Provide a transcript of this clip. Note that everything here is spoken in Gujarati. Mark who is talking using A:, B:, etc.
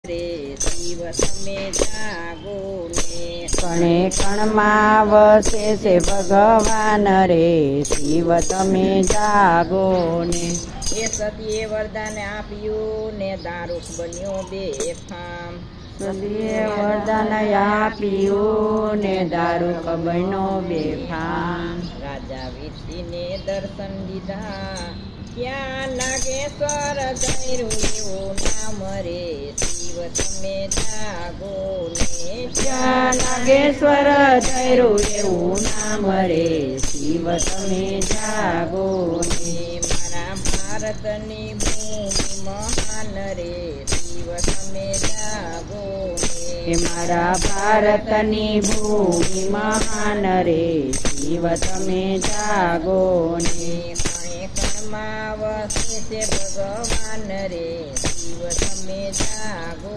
A: રે શિવ તમે જાગો ને
B: કણે કણમાં વસે છે ભગવાન રે શિવ તમે જાગો ને
A: એ સતીએ વરદાન આપ્યું ને દારૂક બન્યો બેફામ
B: સતીએ વરદાન આપ્યું ને દારૂક બન્યો બેફામ
A: રાજા વીરસિંહને દર્શન દીધા ક્યાં નાગેશ્વર ધૈર્યું એવું નામ રે શિવ તમે જાગો ને
B: ત્યાં નાગેશ્વર ધૈર્યું એવું નામ રે શિવ તમે જાગો ને
A: મારા ભારતની ભૂમિ મહાન રે શિવ તમે જાગો
B: એ મારા ભારતની ભૂમિ મહાન રે શિવ તમે જાગો ને
A: કણે કણમાં વસે છે ભગવાન રે શિવ તમે જાગો